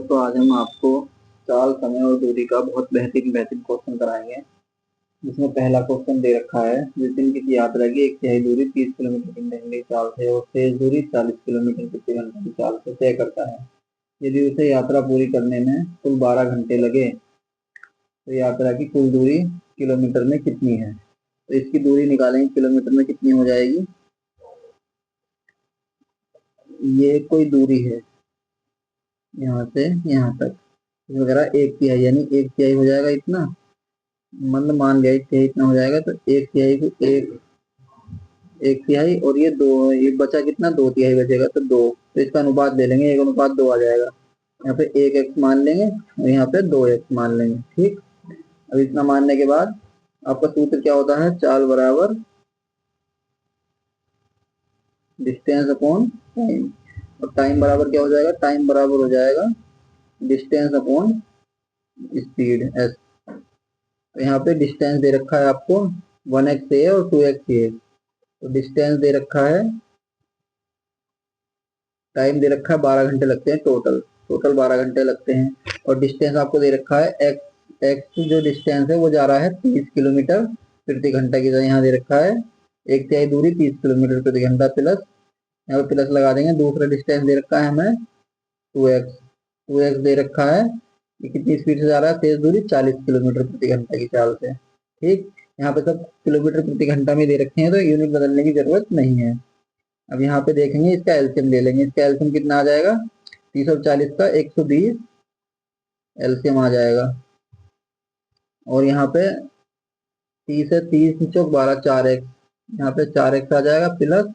दोस्तों, आज हम आपको चाल, समय और दूरी का बहुत बेहतरीन क्वेश्चन कराएंगे। जिसमें पहला क्वेश्चन दे रखा है, जिस दिन किसी यात्रा की एक तिहाई दूरी 30 किलोमीटर की चाल से और शेष दूरी 40 किलोमीटर प्रति घंटा की चाल से तय करता है। यदि उसे यात्रा पूरी करने में कुल 12 घंटे लगे तो यात्रा की कुल दूरी किलोमीटर में कितनी है। तो इसकी दूरी निकालेंगे, किलोमीटर में कितनी हो जाएगी। ये कोई दूरी है यहाँ से यहाँ तक वगैरह, एक तिहाई यानी एक तिहाई हो जाएगा इतना, मतलब मान लिया एक तिहाई इतना हो जाएगा। तो एक तिहाई को एक तिहाई और ये दो, ये बचा कितना, 2 तिहाई बचेगा तो 2, तो इसका अनुपात ले लेंगे, 1:2 आ जाएगा। यहाँ पे 1x मान लेंगे और यहाँ पे 2x मान लेंगे। ठीक, अब इतना मानने के बाद आपका सूत्र क्या होता है, चाल बराबर डिस्टेंस अपॉन टाइम, और टाइम बराबर क्या हो जाएगा, टाइम बराबर हो जाएगा डिस्टेंस अपॉन स्पीड एस। तो यहाँ पे डिस्टेंस दे रखा है आपको 1x है और 2x है, तो डिस्टेंस दे रखा है, टाइम दे रखा है 12 घंटे लगते हैं टोटल 12 घंटे लगते हैं। और डिस्टेंस आपको दे रखा है एक्स जो डिस्टेंस है वो जा रहा है 30 किलोमीटर प्रति घंटा की, यहाँ दे रखा है एक तिहाई दूरी 30 किलोमीटर प्रति घंटा, प्लस यहाँ पे प्लस लगा देंगे। दूसरा डिस्टेंस दे रखा है हमें 2x दे रखा है, ये कितनी स्पीड से जा रहा है, तेज दूरी 40 किलोमीटर प्रति घंटा की चाल से। ठीक, यहाँ पे सब किलोमीटर प्रति घंटा में दे रखे हैं तो यूनिट बदलने की जरूरत नहीं है। अब यहाँ पे देखेंगे, इसका एलसीएम ले लेंगे। इसका एलसीएम कितना आ जाएगा, 30 और 40 का 120 एलसीएम आ जाएगा। और यहाँ पे 30 है, 30 चौक 12, 4x, यहाँ पे 4x आ जाएगा, प्लस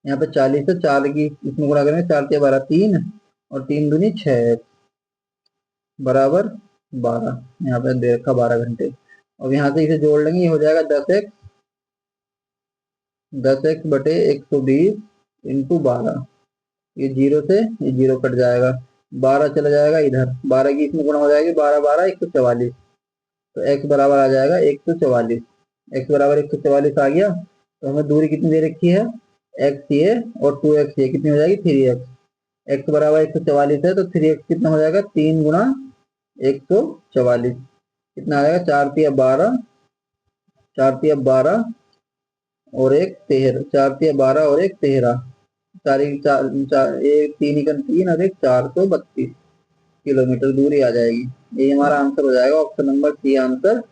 यहाँ पे 40 से 4 की इसमें गुणा करेंगे, 4 के 12 3 और 3 दूनी 6x बराबर 12, यहाँ पे दे रखा 12 घंटे। और यहाँ से इसे जोड़ लेंगे, ये हो जाएगा 10x बटे 120 इंटू 12, ये 0 से ये 0 कट जाएगा, 12 चला जाएगा इधर, 12 की इसमें गुणा हो जाएगी, 12 12 144, तो x बराबर आ जाएगा 144। x बराबर 144 आ गया, तो हमें दूरी कितनी दे रखी है, x ये और 2x ये, कितनी हो जाएगी 3x। x बराबर 144 है तो 3x कितना हो जाएगा, 3 गुणा 144, कितना आ जाएगा, 4 तिया 12, 4 तिया 12 और 1 13, 4 तिया 12 और 1 13, 4 एक 3 और 1 432 किलोमीटर दूरी आ जाएगी। ये हमारा आंसर हो जाएगा, ऑप्शन नंबर सी आंसर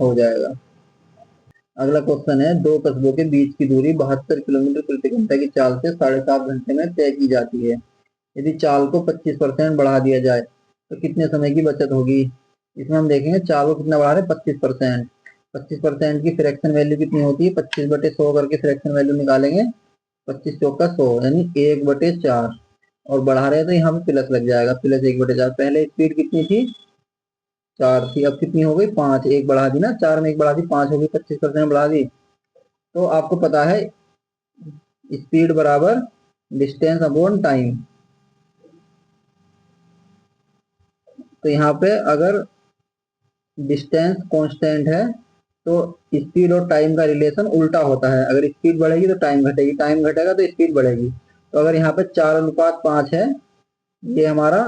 हो जाएगा। अगला क्वेश्चन है, दो कस्बों के बीच की दूरी 72 किलोमीटर प्रति घंटा की चाल से 7.5 घंटे में तय की जाती है। यदि चाल को 25% बढ़ा दिया जाए तो कितने समय की बचत होगी। इसमें हम देखेंगे चाल को कितना बढ़ा रहे हैं, 25%। 25% की फ्रैक्शन वैल्यू कितनी होती है, 25/100 करके फ्रैक्शन वैल्यू निकालेंगे, 25 चौका 100 यानी 1/4, और बढ़ा रहे हैं तो यहाँ पे प्लस लग जाएगा, प्लस 1/4। पहले स्पीड कितनी थी, 4 थी, अब कितनी हो गई, 5, एक बढ़ा दी ना, 4 में एक बढ़ा दी, 5 हो गई, 25% बढ़ा दी। तो आपको पता है स्पीड बराबर डिस्टेंस अपॉन टाइम। तो यहाँ पे अगर डिस्टेंस कांस्टेंट है तो स्पीड और टाइम का रिलेशन उल्टा होता है, अगर स्पीड बढ़ेगी तो टाइम घटेगी, टाइम घटेगा तो स्पीड बढ़ेगी। तो अगर यहाँ पे 4:5 है, ये हमारा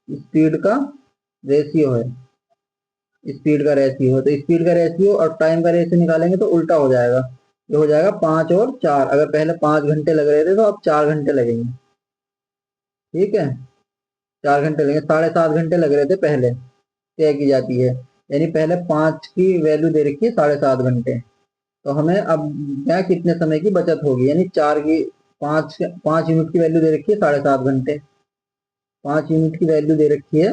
स्पीड का रेशियो है, स्पीड का रेशियो है, तो स्पीड का रेशियो और टाइम का रेशियो निकालेंगे तो उल्टा हो जाएगा, ये हो जाएगा 5 और 4। अगर पहले 5 घंटे लग रहे थे तो अब 4 घंटे लगेंगे। ठीक है, 4 घंटे लगेंगे, 7.5 घंटे लग रहे थे पहले, तय की जाती है, यानी पहले 5 की वैल्यू दे रखी है 7.5 घंटे, तो हमें अब क्या कितने समय की बचत होगी, यानी 5 यूनिट की वैल्यू दे रखी है 7.5 घंटे, 5 यूनिट की वैल्यू दे रखी है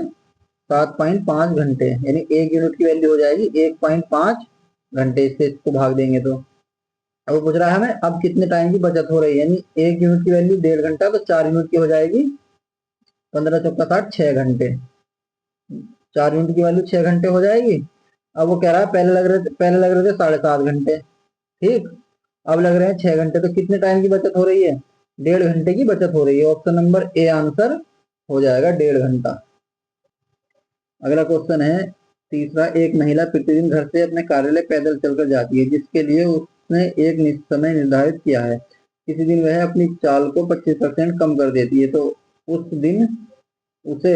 7.5 घंटे, यानी 1 यूनिट की वैल्यू हो जाएगी 1.5 घंटे, इससे इसको भाग देंगे तो अब पूछ रहा है हमें अब कितने टाइम की बचत हो रही है, यानी 1 यूनिट की वैल्यू 1.5 घंटा, तो 4 यूनिट की हो जाएगी 15 चौका 60, 6 घंटे, 4 यूनिट की वैल्यू 6 घंटे हो जाएगी। अब वो कह रहा है पहले लग रहे थे 7.5 घंटे, ठीक, अब लग रहे हैं 6 घंटे, तो कितने टाइम की बचत हो रही है, 1.5 घंटे की बचत हो रही है। ऑप्शन नंबर ए आंसर हो जाएगा, 1.5 घंटा। अगला क्वेश्चन है तीसरा, एक महिला प्रतिदिन घर से अपने कार्यालय पैदल चलकर जाती है, जिसके लिए उसने एक समय निर्धारित किया है। किसी दिन वह अपनी चाल को 25% कम कर देती है, तो उस दिन उसे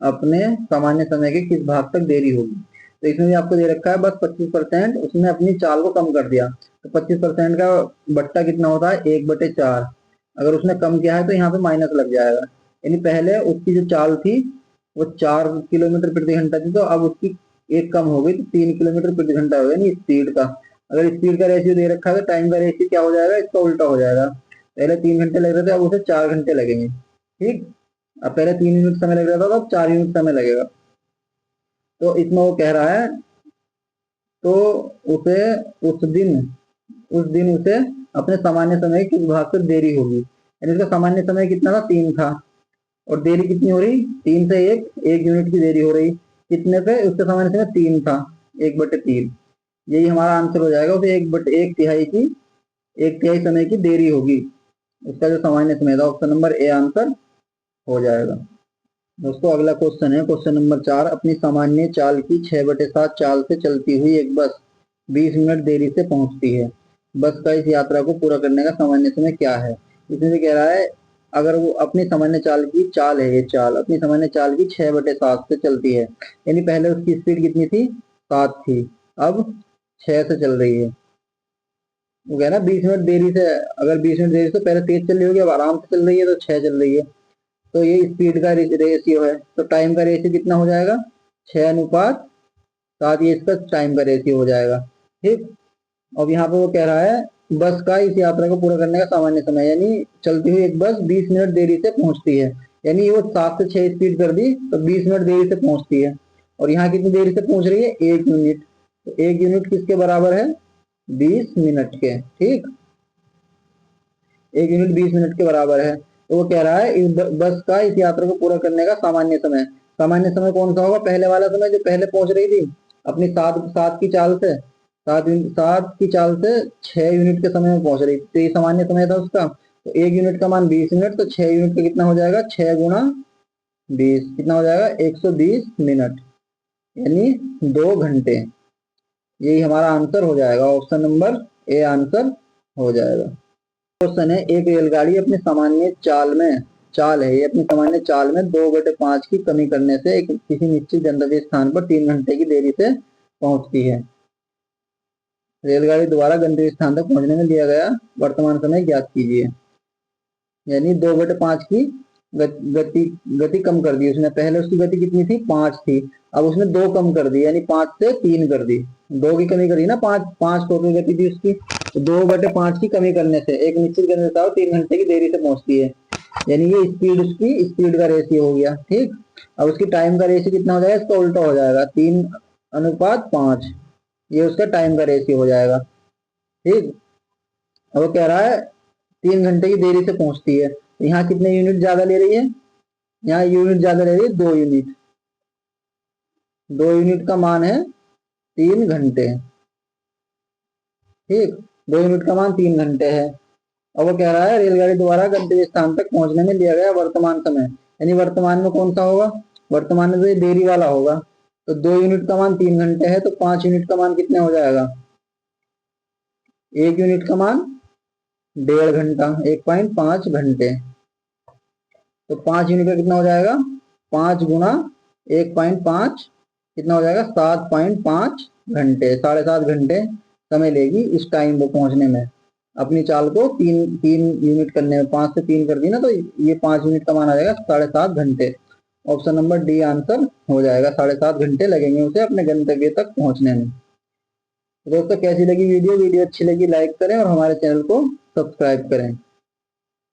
अपने सामान्य समय के किस भाग तक देरी होगी। तो इसमें भी आपको दे रखा है बस 25% उसने अपनी चाल को कम कर दिया, तो 25% का बट्टा कितना होता है 1/4। अगर उसने कम किया है तो यहाँ पे माइनस लग जाएगा, यानी पहले उसकी जो चाल थी वो 4 किलोमीटर प्रति घंटा थी, तो अब उसकी एक कम हो गई तो 3 किलोमीटर प्रति घंटा हो गया, यानी स्पीड का। अगर स्पीड का रेशियो दे रखा है तो टाइम का रेशियो क्या हो जाएगा, इसका उल्टा हो जाएगा। पहले 3 घंटे लग रहे थे, अब उसे 4 घंटे लगेंगे। ठीक, अब पहले 3 यूनिट समय लग रहा था, तो अब 4 यूनिट समय लगेगा। तो इसमें वो कह रहा है तो उसे उस दिन उसे अपने सामान्य समय के किस भाग से देरी होगी, यानी उसका सामान्य समय कितना था 3 था, और देरी कितनी हो रही 3 से 1 यूनिट की देरी हो रही, कितने पे उसका सामान्य समय 3 था, 1/3। यही हमारा आंसर हो जाएगा, उसे 1/1 समय की देरी होगी, उसका जो सामान्य समय था। ऑप्शन नंबर ए आंसर हो जाएगा। दोस्तों अगला क्वेश्चन है क्वेश्चन नंबर 4। अपनी सामान्य चाल की 6/7 चाल से चलती हुई एक बस 20 मिनट देरी से पहुंचती है। बस का इस यात्रा को पूरा करने का सामान्य समय क्या है। इसमें भी कह रहा है अगर वो अपनी सामान्य चाल की चाल है, ये चाल अपनी सामान्य चाल की 6/7 से चलती है, यानी पहले उसकी स्पीड कितनी थी 7 थी, अब 6 से चल रही है। वो कह रहा 20 मिनट देरी से, अगर 20 मिनट देरी से पहले तेज चल रही होगी, अब आराम से चल रही है तो 6 चल रही है, तो ये स्पीड का रेशियो है। तो टाइम का रेशियो कितना हो जाएगा 6:7, ये इसका टाइम का रेशियो हो जाएगा। ठीक, अब यहाँ पे वो कह रहा है बस का इस यात्रा को पूरा करने का सामान्य समय, यानी चलती हुई एक बस 20 मिनट देरी से पहुंचती है, यानी वो 7 से 6 स्पीड कर दी तो 20 मिनट देरी से पहुंचती है। और यहाँ कितनी देरी से पहुंच रही है 1 यूनिट, तो 1 यूनिट किसके बराबर है 20 मिनट के। ठीक, 1 यूनिट 20 मिनट के बराबर है। तो वो कह रहा है इस बस का इस यात्रा को पूरा करने का सामान्य समय, सामान्य समय कौन सा होगा, पहले वाला समय जो पहले पहुंच रही थी अपनी 7 की चाल से, 7 की चाल से 6 यूनिट के समय में पहुंच रही थी, तो ये सामान्य समय था उसका। तो 1 यूनिट का मान 20 मिनट, तो 6 यूनिट का कितना हो जाएगा 6 गुणा 20 कितना हो जाएगा 120 मिनट, यानी 2 घंटे। यही हमारा आंसर हो जाएगा, ऑप्शन नंबर ए आंसर हो जाएगा। क्वेश्चन है एक रेलगाड़ी अपने सामान्य चाल है, ये अपनी सामान्य चाल में 2/5 की कमी करने से एक किसी निश्चित गंतव्य स्थान पर 3 घंटे की देरी से पहुंचती है। रेलगाड़ी द्वारा गंतव्य स्थान तक पहुंचने में लिया गया वर्तमान समय ज्ञात कीजिए। यानी 2/5 की गति कम कर दी उसने, पहले उसकी गति कितनी थी 5 थी, अब उसने 2 कम कर दी, यानी 5 से 3 कर दी, 2 की कमी करी ना, 5 टोटल गति थी उसकी, तो 2/5 की कमी करने से एक निश्चित गंतव्य 3 घंटे की देरी से पहुंचती है, यानी ये स्पीड उसकी स्पीड का रेशियो हो गया। ठीक, अब उसकी टाइम का रेशियो कितना हो जाएगा, इसका उल्टा हो जाएगा 3:5, ये उसका टाइम का रेशियो हो जाएगा। ठीक, अब वो कह रहा है 3 घंटे की देरी से पहुंचती है, यहाँ कितने यूनिट ज्यादा ले रही है, यहाँ यूनिट ज्यादा ले रही है 2 यूनिट, 2 यूनिट का मान है 3 घंटे। ठीक, 2 यूनिट का मान 3 घंटे है। अब वो कह रहा है रेलगाड़ी द्वारा गंतव्य स्थान तक पहुंचने में लिया गया वर्तमान समय, यानी वर्तमान में कौन सा होगा, वर्तमान में तो ये देरी वाला होगा, तो 2 यूनिट का मान 3 घंटे है, तो 5 यूनिट का मान कितने हो जाएगा, 1 यूनिट का मान 1.5 घंटा, 1.5 घंटे, तो 5 यूनिट का कितना हो जाएगा 5 गुना 1.5 कितना हो जाएगा 7.5 घंटे, 7.5 घंटे समय लेगी इस टाइम वो पहुंचने में। अपनी चाल को 3 यूनिट करने में 5 से 3 कर दी ना, तो ये 5 यूनिट का मान आ जाएगा 7.5 घंटे। ऑप्शन नंबर डी आंसर हो जाएगा, 7.5 घंटे लगेंगे उसे अपने गंतव्य तक पहुंचने में। तो दोस्तों कैसी लगी वीडियो अच्छी लगी लाइक करें और हमारे चैनल को सब्सक्राइब करें।